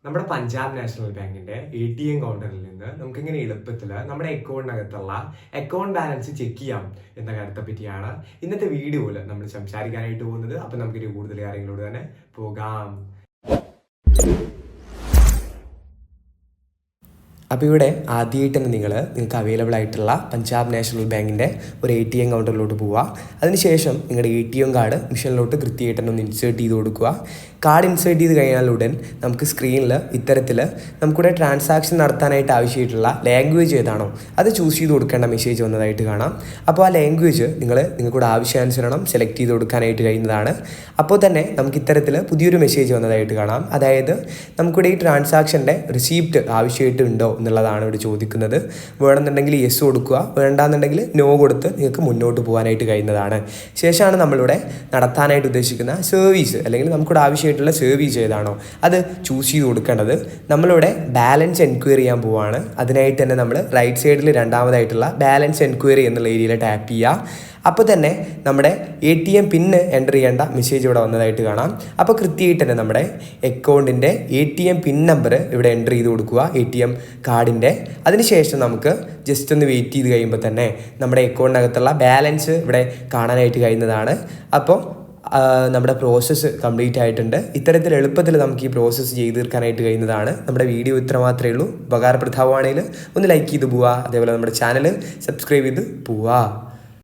നമ്മുടെ പഞ്ചാബ് നാഷണൽ ബാങ്കിന്റെ ATM കൗണ്ടറിൽ നിന്ന് നമുക്കിങ്ങനെ എളുപ്പത്തിൽ നമ്മുടെ അക്കൗണ്ടിനകത്തുള്ള അക്കൗണ്ട് ബാലൻസ് ചെക്ക് ചെയ്യാം എന്ന കാര്യത്തെ പറ്റിയാണ് ഇന്നത്തെ വീഡിയോയിൽ നമ്മൾ സംസാരിക്കാനായിട്ട് പോകുന്നത്. അപ്പൊ നമുക്കിനി കൂടുതൽ കാര്യങ്ങളോട് തന്നെ പോകാം. അപ്പോൾ ഇവിടെ ആദ്യമായിട്ട് തന്നെ നിങ്ങൾക്ക് അവൈലബിൾ ആയിട്ടുള്ള പഞ്ചാബ് നാഷണൽ ബാങ്കിൻ്റെ ഒരു ATM കൗണ്ടറിലോട്ട് പോവുക. അതിനുശേഷം നിങ്ങളുടെ ATM കാർഡ് മിഷനിലോട്ട് കൃത്യമായിട്ട് തന്നെ ഒന്ന് ഇൻസേർട്ട് ചെയ്ത് കൊടുക്കുക. കാർഡ് ഇൻസേർട്ട് ചെയ്ത് കഴിഞ്ഞാലുടൻ നമുക്ക് സ്ക്രീനിൽ ഇത്തരത്തിൽ നമുക്കിവിടെ ട്രാൻസാക്ഷൻ നടത്താനായിട്ട് ആവശ്യമായിട്ടുള്ള ലാംഗ്വേജ് ഏതാണോ അത് ചൂസ് ചെയ്ത് കൊടുക്കേണ്ട മെസ്സേജ് വന്നതായിട്ട് കാണാം. അപ്പോൾ ആ ലാംഗ്വേജ് നിങ്ങൾക്കൂടെ ആവശ്യാനുസരണം സെലക്ട് ചെയ്ത് കൊടുക്കാനായിട്ട് കഴിയുന്നതാണ്. അപ്പോൾ തന്നെ നമുക്ക് ഇത്തരത്തിൽ പുതിയൊരു മെസ്സേജ് വന്നതായിട്ട് കാണാം. അതായത് നമുക്കിവിടെ ഈ ട്രാൻസാക്ഷൻ്റെ റിസീപ്റ്റ് ആവശ്യമായിട്ടുണ്ടോ എന്നുള്ളതാണ് ഇവിടെ ചോദിക്കുന്നത്. വേണമെന്നുണ്ടെങ്കിൽ യെസ് കൊടുക്കുക, വേണ്ടാന്നുണ്ടെങ്കിൽ നോ കൊടുത്ത് നിങ്ങൾക്ക് മുന്നോട്ട് പോകാനായിട്ട് കഴിയുന്നതാണ്. ശേഷമാണ് നമ്മളിവിടെ നടത്താനായിട്ട് ഉദ്ദേശിക്കുന്ന സർവീസ് അല്ലെങ്കിൽ നമുക്കിവിടെ ആവശ്യമായിട്ടുള്ള സർവീസ് ഏതാണോ അത് ചൂസ് ചെയ്ത് കൊടുക്കേണ്ടത്. നമ്മളിവിടെ ബാലൻസ് എൻക്വയറി ചെയ്യാൻ പോവുകയാണ്. അതിനായിട്ട് തന്നെ നമ്മൾ റൈറ്റ് സൈഡിൽ രണ്ടാമതായിട്ടുള്ള ബാലൻസ് എൻക്വയറി എന്നുള്ള ഏരിയയിൽ ടാപ്പ് ചെയ്യുക. അപ്പോൾ തന്നെ നമ്മുടെ ATM പിന്ന് എൻ്റർ ചെയ്യേണ്ട മെസ്സേജ് ഇവിടെ വന്നതായിട്ട് കാണാം. അപ്പോൾ കൃത്യമായിട്ട് തന്നെ നമ്മുടെ അക്കൗണ്ടിൻ്റെ ATM പിൻ നമ്പർ ഇവിടെ എൻ്റർ ചെയ്ത് കൊടുക്കുക ATM കാർഡിൻ്റെ. അതിനുശേഷം നമുക്ക് ജസ്റ്റ് ഒന്ന് വെയിറ്റ് ചെയ്ത് കഴിയുമ്പോൾ തന്നെ നമ്മുടെ അക്കൗണ്ടിനകത്തുള്ള ബാലൻസ് ഇവിടെ കാണാനായിട്ട് കഴിയുന്നതാണ്. അപ്പോൾ നമ്മുടെ പ്രോസസ്സ് കംപ്ലീറ്റ് ആയിട്ടുണ്ട്. ഇത്തരത്തിൽ എളുപ്പത്തിൽ നമുക്ക് ഈ പ്രോസസ്സ് ചെയ്ത് തീർക്കാനായിട്ട് കഴിയുന്നതാണ്. നമ്മുടെ വീഡിയോ ഇത്ര മാത്രമേ ഉള്ളൂ. ഉപകാരപ്രദമാണെങ്കിൽ ഒന്ന് ലൈക്ക് ചെയ്ത് പോവുക. അതേപോലെ നമ്മുടെ ചാനൽ സബ്സ്ക്രൈബ് ചെയ്ത് പോവുക.